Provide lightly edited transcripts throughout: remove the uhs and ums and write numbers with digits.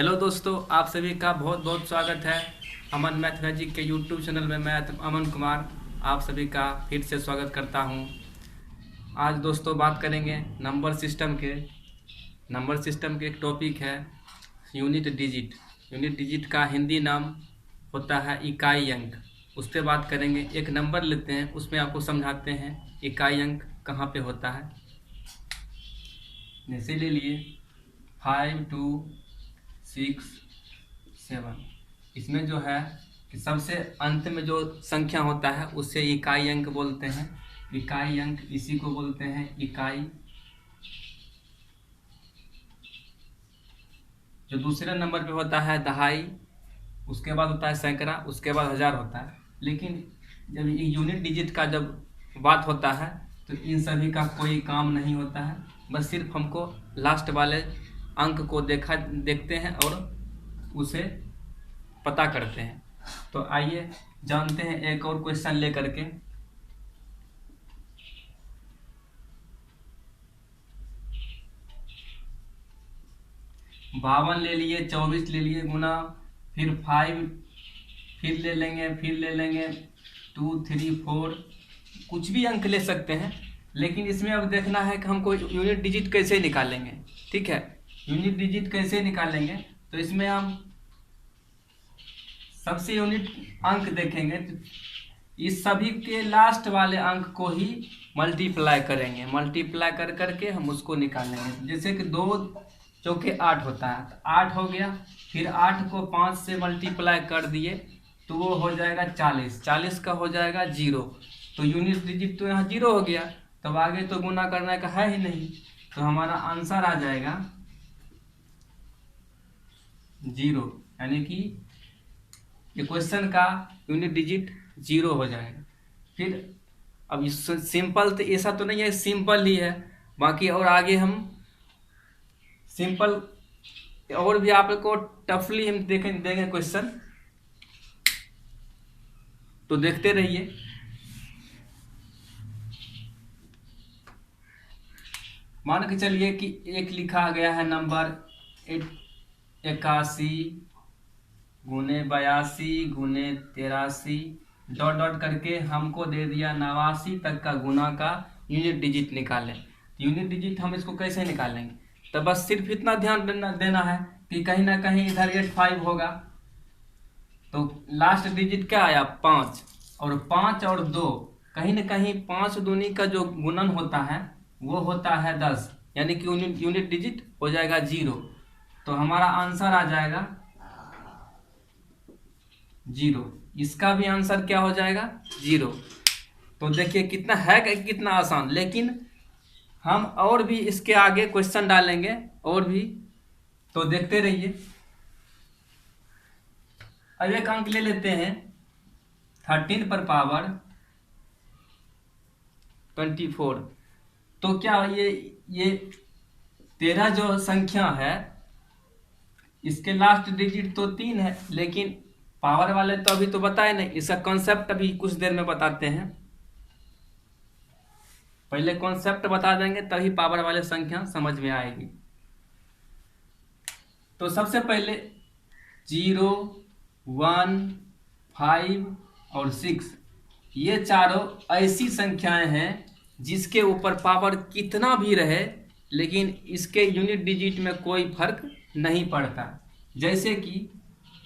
Hello दोस्तों, आप सभी का बहुत बहुत स्वागत है अमन मैथ मैजिक के यूट्यूब चैनल में। मैं अमन कुमार आप सभी का फिर से स्वागत करता हूं। आज दोस्तों बात करेंगे नंबर सिस्टम के एक टॉपिक है यूनिट डिजिट। यूनिट डिजिट का हिंदी नाम होता है इकाई अंक। उस पर बात करेंगे। एक नंबर लेते हैं, उसमें आपको समझाते हैं इकाई अंक कहाँ पे होता है। जैसे ले लिए 5 2 6 7। इसमें जो है कि सबसे अंत में जो संख्या होता है उसे इकाई अंक बोलते हैं। इकाई अंक इसी को बोलते हैं इकाई। जो दूसरे नंबर पे होता है दहाई, उसके बाद होता है सैकड़ा, उसके बाद हजार होता है। लेकिन जब यूनिट डिजिट का जब बात होता है तो इन सभी का कोई काम नहीं होता है। बस सिर्फ हमको लास्ट वाले अंक को देखते हैं और उसे पता करते हैं। तो आइए जानते हैं एक और क्वेश्चन लेकर के। बावन ले लिए, 24 ले लिए गुना, फिर 5 फिर ले लेंगे 2 3 4, कुछ भी अंक ले सकते हैं। लेकिन इसमें अब देखना है कि हमको यूनिट डिजिट कैसे निकालेंगे। ठीक है, यूनिट डिजिट कैसे निकालेंगे तो इसमें हम सबसे यूनिट अंक देखेंगे तो इस सभी के लास्ट वाले अंक को ही मल्टीप्लाई करेंगे। मल्टीप्लाई कर करके हम उसको निकालेंगे। जैसे कि 2 चौके 8 होता है तो 8 हो गया, फिर 8 को 5 से मल्टीप्लाई कर दिए तो वो हो जाएगा 40। 40 का हो जाएगा 0। तो यूनिट डिजिट तो यहाँ 0 हो गया। तब आगे तो गुना करने का है ही नहीं, तो हमारा आंसर आ जाएगा 0। यानी कि ये क्वेश्चन का यूनिट डिजिट 0 हो जाएगा। फिर अब सिंपल तो ऐसा तो नहीं है, सिंपल ही है। बाकी और आगे हम सिंपल और भी आपको टफली हम देंगे क्वेश्चन, तो देखते रहिए। मान के चलिए कि एक लिखा गया है नंबर 81 गुने 82 गुने 83 डॉट डॉट करके हमको दे दिया 89 तक का गुना का यूनिट डिजिट निकालें। यूनिट डिजिट हम इसको कैसे निकालेंगे? तो बस सिर्फ इतना ध्यान देना है कि कहीं ना कहीं इधर 85 होगा तो लास्ट डिजिट क्या आया 5, और 5 और 2 कहीं ना कहीं 5 दूनी का जो गुणन होता है वो होता है 10, यानी कि यूनिट डिजिट हो जाएगा 0। तो हमारा आंसर आ जाएगा 0। इसका भी आंसर क्या हो जाएगा 0। तो देखिए कितना है, कितना आसान। लेकिन हम और भी इसके आगे क्वेश्चन डालेंगे और भी, तो देखते रहिए। अब एक अंक ले लेते हैं 13 पर पावर 24। तो क्या ये 13 जो संख्या है इसके लास्ट डिजिट तो 3 है, लेकिन पावर वाले तो अभी तो बताए नहीं। इसका कॉन्सेप्ट अभी कुछ देर में बताते हैं। पहले कॉन्सेप्ट बता देंगे तभी पावर वाले संख्या समझ में आएगी। तो सबसे पहले 0 1 5 और 6 ये चारों ऐसी संख्याएं हैं जिसके ऊपर पावर कितना भी रहे लेकिन इसके यूनिट डिजिट में कोई फर्क नहीं पड़ता। जैसे कि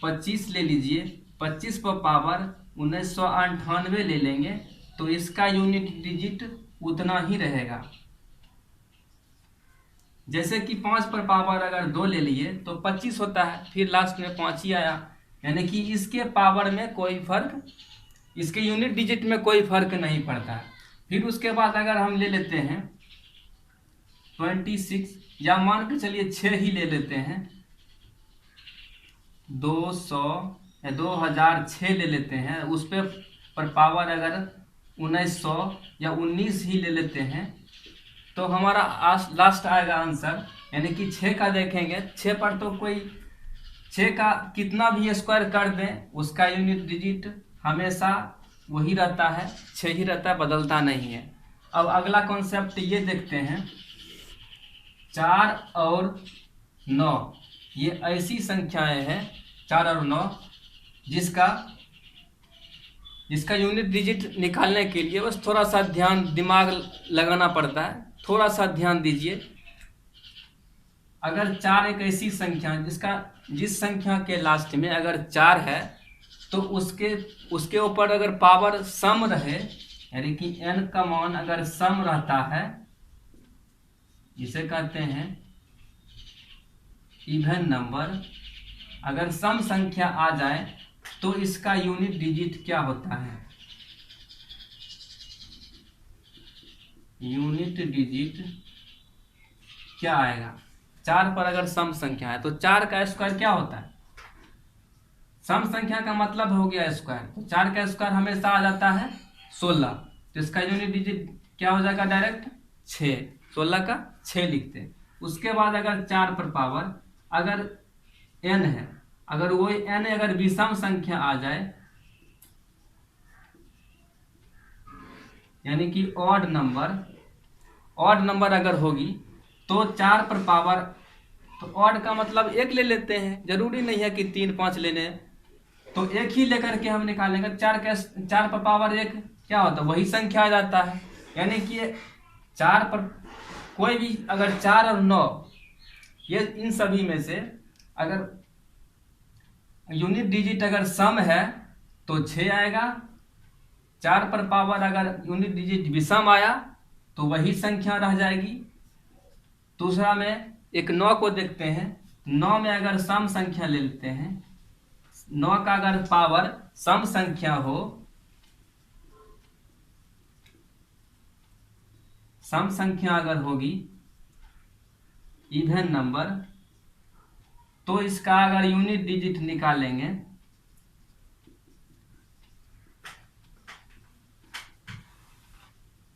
25 ले लीजिए, 25 पर पावर 1998 ले लेंगे तो इसका यूनिट डिजिट उतना ही रहेगा। जैसे कि 5 पर पावर अगर 2 ले लिए तो 25 होता है, फिर लास्ट में 5 ही आया, यानी कि इसके पावर में कोई फर्क, इसके यूनिट डिजिट में कोई फर्क नहीं पड़ता। फिर उसके बाद अगर हम ले लेते हैं 26, या मान के चलिए 6 ही ले लेते हैं, 200 या 2006 ले लेते हैं, उस पर पावर अगर 1900 या 19 ही ले लेते हैं तो हमारा लास्ट आएगा आंसर। यानी कि 6 का देखेंगे, 6 पर तो कोई 6 का कितना भी स्क्वायर कर दें उसका यूनिट डिजिट हमेशा वही रहता है, 6 ही रहता है, बदलता नहीं है। अब अगला कॉन्सेप्ट ये देखते हैं 4 और 9 ये ऐसी संख्याएं हैं 4 और 9 जिसका यूनिट डिजिट निकालने के लिए बस थोड़ा सा दिमाग लगाना पड़ता है। थोड़ा सा ध्यान दीजिए। अगर 4 एक ऐसी संख्या जिस संख्या के लास्ट में अगर 4 है तो उसके ऊपर अगर पावर सम रहे, यानी कि n का मान अगर सम रहता है, जिसे कहते हैं इवन नंबर, अगर सम संख्या आ जाए तो इसका यूनिट डिजिट क्या होता है? यूनिट डिजिट क्या आएगा? 4 पर अगर सम संख्या है तो 4 का स्क्वायर क्या होता है? सम संख्या का मतलब हो गया स्क्वायर, तो 4 का स्क्वायर हमेशा आ जाता है 16। तो इसका यूनिट डिजिट क्या हो जाएगा? डायरेक्ट 6। 16 का 6 लिखते हैं। उसके बाद अगर 4 पर पावर अगर n है, अगर वो n अगर विषम संख्या आ जाए, यानी कि ऑड नंबर अगर होगी तो 4 पर पावर, तो ऑड का मतलब 1 ले लेते हैं, जरूरी नहीं है कि 3 5 लेने हैं, तो 1 ही लेकर के हम निकालेंगे। 4 पर पावर 1 क्या होता है? वही संख्या आ जाता है। यानी कि 4 पर कोई भी अगर 4 और 9 ये इन सभी में से अगर यूनिट डिजिट अगर सम है तो 6 आएगा। 4 पर पावर अगर यूनिट डिजिट विषम आया तो वही संख्या रह जाएगी। दूसरा में एक 9 को देखते हैं। 9 में अगर सम संख्या ले लेते हैं, 9 का अगर पावर सम संख्या हो, सम संख्या अगर होगी इवन नंबर, तो इसका अगर यूनिट डिजिट निकालेंगे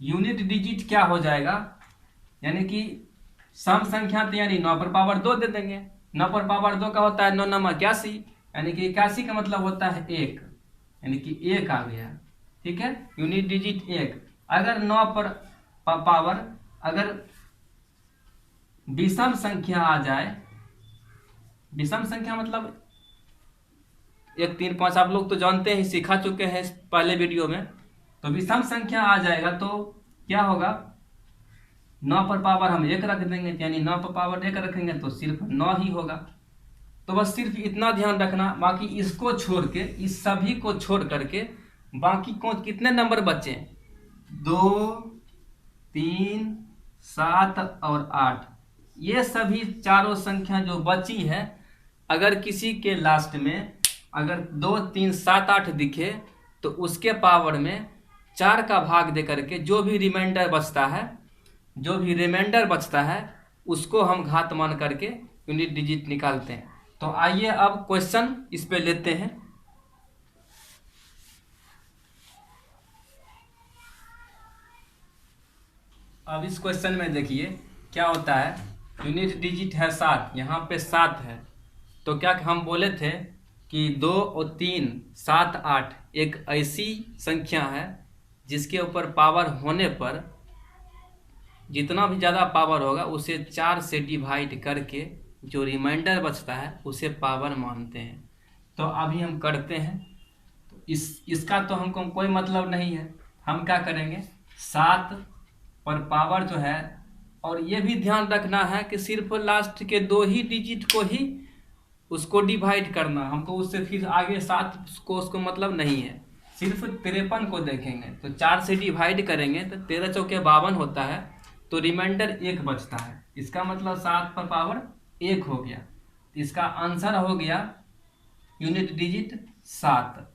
यूनिट डिजिट क्या हो जाएगा? यानी कि सम संख्या तो यानी 9 पर पावर 2 दे देंगे। 9 पर पावर 2 का होता है 9 9 81, यानी कि 81 का मतलब होता है 1, यानी कि 1 आ गया। ठीक है, यूनिट डिजिट 1। अगर 9 पर पावर अगर विषम संख्या आ जाए, विषम संख्या मतलब 1 3 5 आप लोग तो जानते हैं, सिखा चुके हैं पहले वीडियो में। तो विषम संख्या आ जाएगा तो क्या होगा? 9 पर पावर हम 1 रख देंगे, यानी 9 पर पावर 1 रखेंगे तो सिर्फ 9 ही होगा। तो बस सिर्फ इतना ध्यान रखना। बाकी इसको छोड़ के, इस सभी को छोड़ करके बाकी कितने नंबर बचे? 2 3 7 और 8। ये सभी चारों संख्या जो बची है, अगर किसी के लास्ट में अगर 2 3 7 8 दिखे तो उसके पावर में 4 का भाग दे करके जो भी रिमाइंडर बचता है उसको हम घात मान करके यूनिट डिजिट निकालते हैं। तो आइए अब क्वेश्चन इस पे लेते हैं। अब इस क्वेश्चन में देखिए क्या होता है। यूनिट डिजिट है 7, यहाँ पे 7 है, तो क्या हम बोले थे कि 2 और 3 7 8 एक ऐसी संख्या है जिसके ऊपर पावर होने पर जितना भी ज़्यादा पावर होगा उसे 4 से डिवाइड करके जो रिमाइंडर बचता है उसे पावर मानते हैं। तो अभी हम करते हैं। तो इसका तो हमको कोई मतलब नहीं है, हम क्या करेंगे? 7 पर पावर जो है, और ये भी ध्यान रखना है कि सिर्फ लास्ट के 2 ही डिजिट को ही उसको डिवाइड करना, हमको उससे फिर आगे 7 को उसको मतलब नहीं है। सिर्फ 53 को देखेंगे तो 4 से डिवाइड करेंगे तो 13 चौके 52 होता है, तो रिमाइंडर 1 बचता है। इसका मतलब 7 पर पावर 1 हो गया। इसका आंसर हो गया यूनिट डिजिट 7।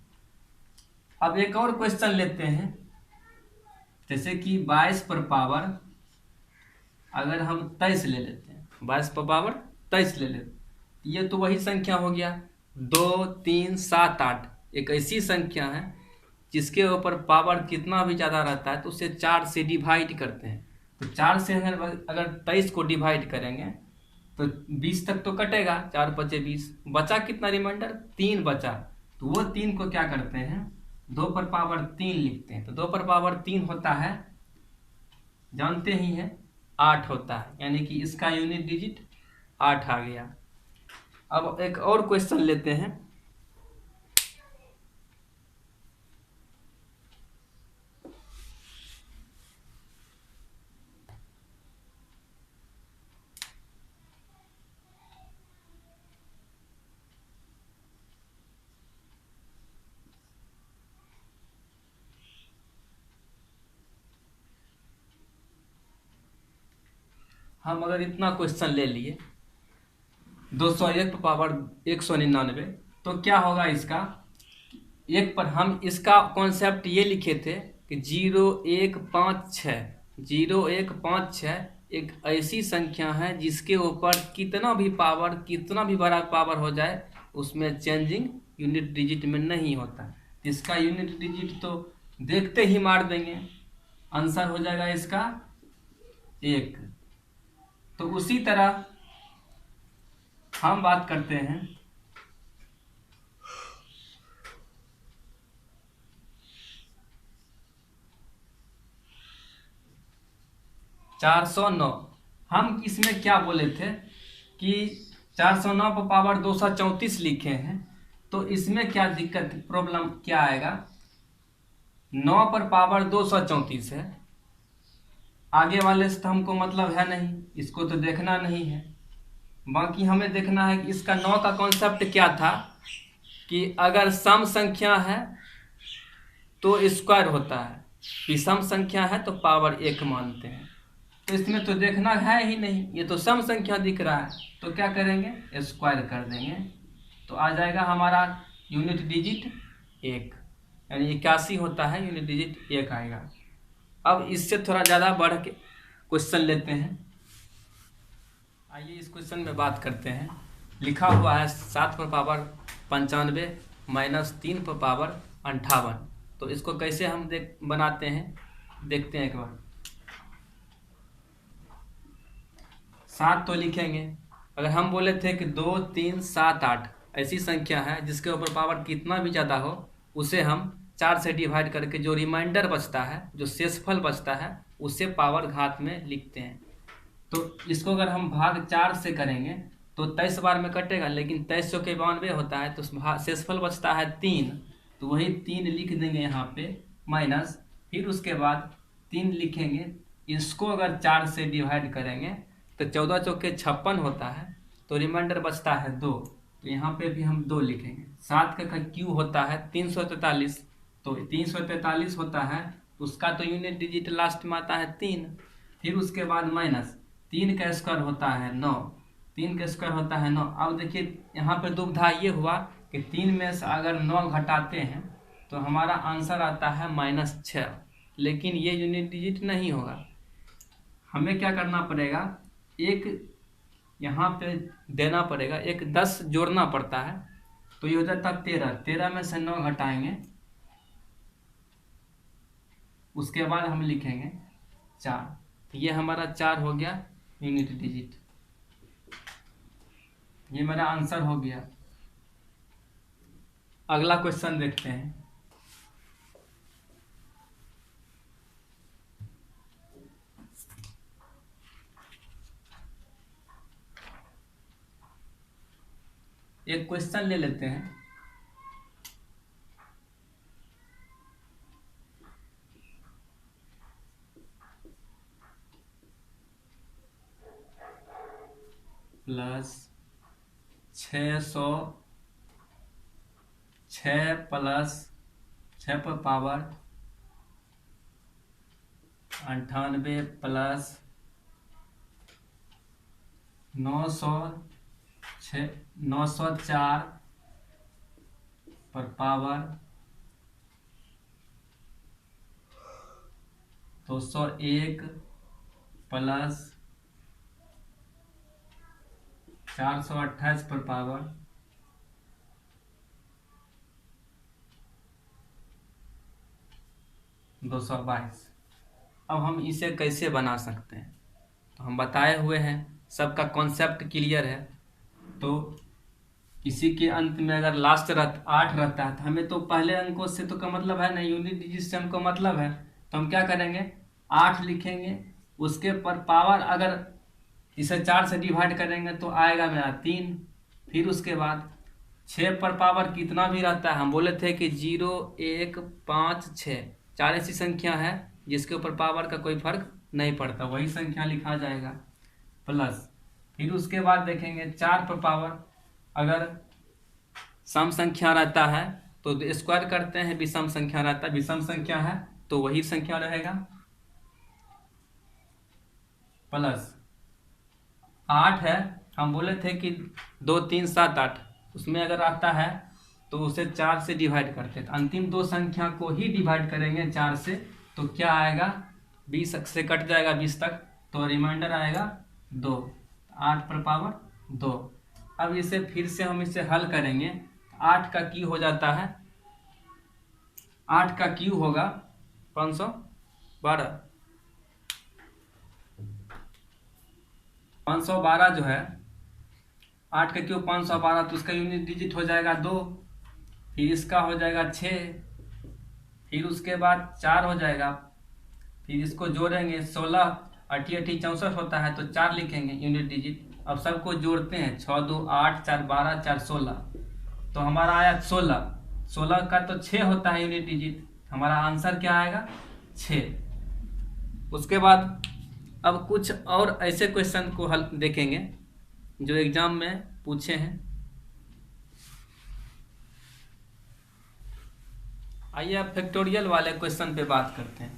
अब एक और क्वेश्चन लेते हैं। जैसे कि 22 पर पावर अगर हम 23 ले लेते हैं, 22 पर पावर 23 ले लेते हैं, ये तो वही संख्या हो गया। 2 3 7 8 एक ऐसी संख्या है जिसके ऊपर पावर कितना भी ज़्यादा रहता है तो उसे 4 से डिवाइड करते हैं। तो 4 से अगर 23 को डिवाइड करेंगे तो 20 तक तो कटेगा, 4 बचे 20, बचा कितना रिमाइंडर? 3 बचा। तो वो 3 को क्या करते हैं? 2 पर पावर 3 लिखते हैं। तो 2 पर पावर 3 होता है, जानते ही हैं, 8 होता है, यानी कि इसका यूनिट डिजिट 8 आ गया। अब एक और क्वेश्चन लेते हैं। हम अगर इतना क्वेश्चन ले लिए 201 पर पावर 199, तो क्या होगा इसका एक पर। हम इसका कॉन्सेप्ट ये लिखे थे कि 0156, 0156 एक ऐसी संख्या है जिसके ऊपर कितना भी पावर, कितना भी बड़ा पावर हो जाए, उसमें चेंजिंग यूनिट डिजिट में नहीं होता। इसका यूनिट डिजिट तो देखते ही मार देंगे, आंसर हो जाएगा इसका 1। तो उसी तरह हम बात करते हैं 409। हम इसमें क्या बोले थे कि 409 पर पावर 234 लिखे हैं, तो इसमें क्या दिक्कत, प्रॉब्लम क्या आएगा। 9 पर पावर 234 है, आगे वाले से तो हमको मतलब है नहीं, इसको तो देखना नहीं है। बाकी हमें देखना है कि इसका 9 का कॉन्सेप्ट क्या था कि अगर सम संख्या है तो स्क्वायर होता है, विषम संख्या है तो पावर 1 मानते हैं। तो इसमें तो देखना है ही नहीं, ये तो सम संख्या दिख रहा है, तो क्या करेंगे, स्क्वायर कर देंगे, तो आ जाएगा हमारा यूनिट डिजिट 1, यानी 81 होता है, यूनिट डिजिट 1 आएगा। अब इससे थोड़ा ज़्यादा बढ़ के क्वेश्चन लेते हैं। आइए इस क्वेश्चन में बात करते हैं। लिखा हुआ है 7 पर पावर 95 माइनस 3 पर पावर 58। तो इसको कैसे हम बनाते हैं, देखते हैं एक बार। 7 तो लिखेंगे, अगर हम बोले थे कि 2 3 7 8 ऐसी संख्या है जिसके ऊपर पावर कितना भी ज़्यादा हो, उसे हम 4 से डिवाइड करके जो रिमाइंडर बचता है, जो शेषफल बचता है, उसे पावर घात में लिखते हैं। तो इसको अगर हम भाग 4 से करेंगे तो 23 बार में कटेगा, लेकिन 23 चौके 92 होता है, तो शेषफल बचता है 3, तो वही 3 लिख देंगे यहाँ पे माइनस, फिर उसके बाद 3 लिखेंगे। इसको अगर 4 से डिवाइड करेंगे तो 14 चौके 56 होता है, तो रिमाइंडर बचता है 2, तो यहाँ पे भी हम 2 लिखेंगे। 7 का क्यू होता है 343, तो 343 होता है, उसका तो यूनिट डिजिट लास्ट में आता है 3, फिर उसके बाद माइनस 3 का स्क्वायर होता है 9, 3 का स्क्वायर होता है 9। अब देखिए यहाँ पे दुविधा ये हुआ कि 3 में से अगर 9 घटाते हैं तो हमारा आंसर आता है -6, लेकिन ये यूनिट डिजिट नहीं होगा। हमें क्या करना पड़ेगा, एक यहाँ पे देना पड़ेगा, एक 10 जोड़ना पड़ता है, तो ये हो जाता है 13, 13 में से 9 घटाएंगे, उसके बाद हम लिखेंगे 4, तो ये हमारा 4 हो गया यूनिट डिजिट, ये मेरा आंसर हो गया। अगला क्वेश्चन देखते हैं। एक क्वेश्चन ले लेते हैं। प्लस 606 प्लस 6 पर पावर 98 प्लस 904 पर पावर 201 प्लस 428 पर पावर 222। अब हम इसे कैसे बना सकते हैं, तो हम बताए हुए हैं, सबका कॉन्सेप्ट क्लियर है। तो इसी के अंत में अगर लास्ट 8 रहता है, तो हमें तो पहले अंकों से तो का मतलब है ना, यूनिट डिजिट से हमको मतलब है, तो हम क्या करेंगे, 8 लिखेंगे, उसके पर पावर अगर इसे 4 से डिवाइड करेंगे तो आएगा मेरा 3, फिर उसके बाद 6 पर पावर कितना भी रहता है, हम बोले थे कि 0 1 5 6 4 ऐसी संख्या है जिसके ऊपर पावर का कोई फर्क नहीं पड़ता, वही संख्या लिखा जाएगा प्लस। फिर उसके बाद देखेंगे 4 पर पावर अगर सम संख्या रहता है तो स्क्वायर करते हैं, विषम संख्या रहता है, विषम संख्या है तो वही संख्या रहेगा प्लस। 8 है, हम बोले थे कि 2 3 7 8, उसमें अगर आता है तो उसे 4 से डिवाइड करते हैं, तो अंतिम दो संख्या को ही डिवाइड करेंगे 4 से, तो क्या आएगा 20 से कट जाएगा 20 तक, तो रिमाइंडर आएगा 2, 8 पर पावर 2। अब इसे फिर से हम इसे हल करेंगे, 8 का क्यू हो जाता है, 8 का क्यू होगा 512, 512 जो है 8 का क्यू 512, तो उसका यूनिट डिजिट हो जाएगा 2, फिर इसका हो जाएगा 6, फिर उसके बाद 4 हो जाएगा, फिर इसको जोड़ेंगे 16, 8 8 64 होता है तो 4 लिखेंगे यूनिट डिजिट। अब सबको जोड़ते हैं, 6 2 8 4 12 4 16, तो हमारा आया 16, 16 का तो 6 होता है यूनिट डिजिट, हमारा आंसर क्या आएगा 6। उसके बाद अब कुछ और ऐसे क्वेश्चन को हल देखेंगे जो एग्जाम में पूछे हैं। आइए अब फैक्टोरियल वाले क्वेश्चन पे बात करते हैं।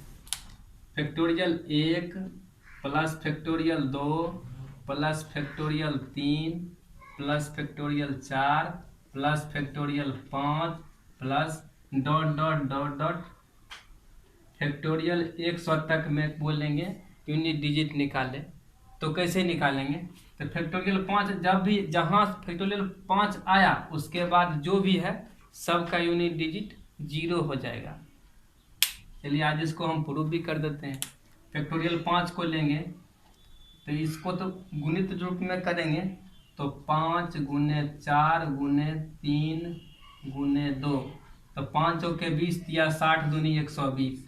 Factorial 1 plus factorial 2 plus factorial 3 plus factorial 4 plus factorial 5 plus dot dot dot dot factorial 100 तक में बोलेंगे यूनिट डिजिट निकाले। तो कैसे निकालेंगे, तो फैक्टोरियल 5 जब भी जहाँ फैक्टोरियल 5 आया उसके बाद जो भी है सबका यूनिट डिजिट 0 हो जाएगा। चलिए आज इसको हम प्रूफ भी कर देते हैं। फैक्टोरियल 5 को लेंगे तो इसको तो गुणित रूप में करेंगे, तो 5 गुने 4 गुने 3 गुने 2, तो 5 के 20 या 60 दूनी 120,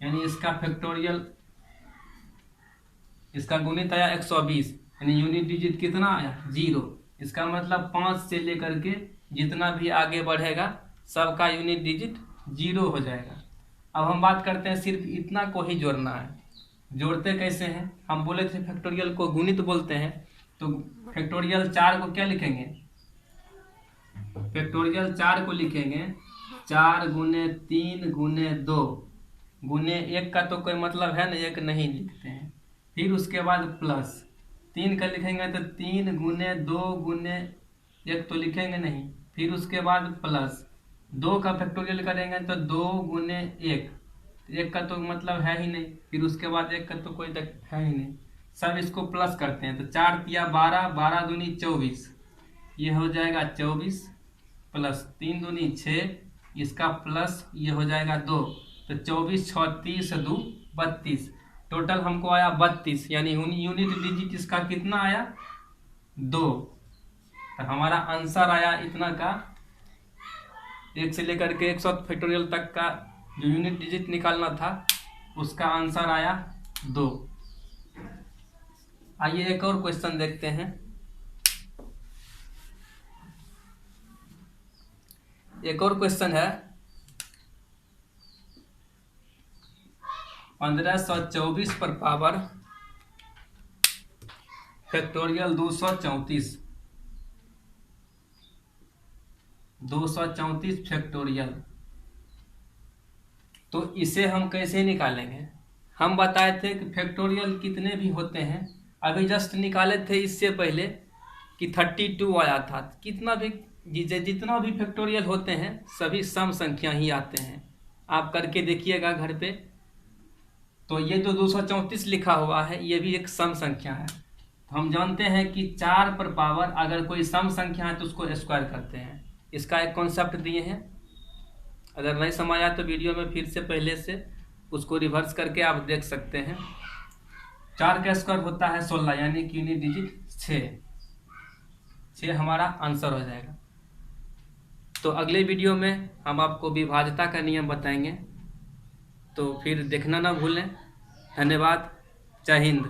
यानी इसका फैक्टोरियल इसका गुणित आया 120, यानी यूनिट डिजिट कितना आया 0। इसका मतलब 5 से लेकर के जितना भी आगे बढ़ेगा सबका यूनिट डिजिट 0 हो जाएगा। अब हम बात करते हैं सिर्फ इतना को ही जोड़ना है। जोड़ते कैसे हैं, हम बोले थे फैक्टोरियल को गुणित बोलते हैं, तो फैक्टोरियल 4 को क्या लिखेंगे, फैक्टोरियल 4 को लिखेंगे 4 गुने 3 गुने 2 गुने 1 का तो कोई मतलब है ना, 1 नहीं लिखते हैं। फिर उसके बाद प्लस 3 का लिखेंगे तो 3 गुने 2 गुने 1 तो लिखेंगे नहीं, फिर उसके बाद प्लस 2 का फैक्टोरियल करेंगे तो 2 गुने 1, 1 का तो मतलब है ही नहीं, फिर उसके बाद 1 का तो कोई है ही नहीं, सब इसको प्लस करते हैं, तो 4 तिया 12, 12 दूनी 24, ये हो जाएगा 24 प्लस 3 दूनी 6, इसका प्लस ये हो जाएगा 2, तो 24 6 30 2 32, टोटल हमको आया 32, यानी यूनिट डिजिट इसका कितना आया 2। तो हमारा आंसर आया इतना का, 1 से लेकर के 100 फैक्टोरियल तक का जो यूनिट डिजिट निकालना था उसका आंसर आया 2। आइए एक और क्वेश्चन देखते हैं। एक और क्वेश्चन है 1524 पर पावर फैक्टोरियल 234 फैक्टोरियल, तो इसे हम कैसे निकालेंगे। हम बताए थे कि फैक्टोरियल कितने भी होते हैं, अभी जस्ट निकाले थे इससे पहले कि 32 आया था। कितना भी जितना भी फैक्टोरियल होते हैं सभी सम संख्या ही आते हैं, आप करके देखिएगा घर पे। तो ये जो 234 लिखा हुआ है ये भी एक सम संख्या है। हम जानते हैं कि 4 पर पावर अगर कोई सम संख्या है तो उसको स्क्वायर करते हैं, इसका एक कॉन्सेप्ट दिए हैं। अगर नहीं समझ आया तो वीडियो में फिर से पहले से उसको रिवर्स करके आप देख सकते हैं। 4 का स्क्वायर होता है 16, यानी कि यूनिट डिजिट 6 हमारा आंसर हो जाएगा। तो अगले वीडियो में हम आपको विभाज्यता का नियम बताएंगे, तो फिर देखना ना भूलें। धन्यवाद, जय हिंद।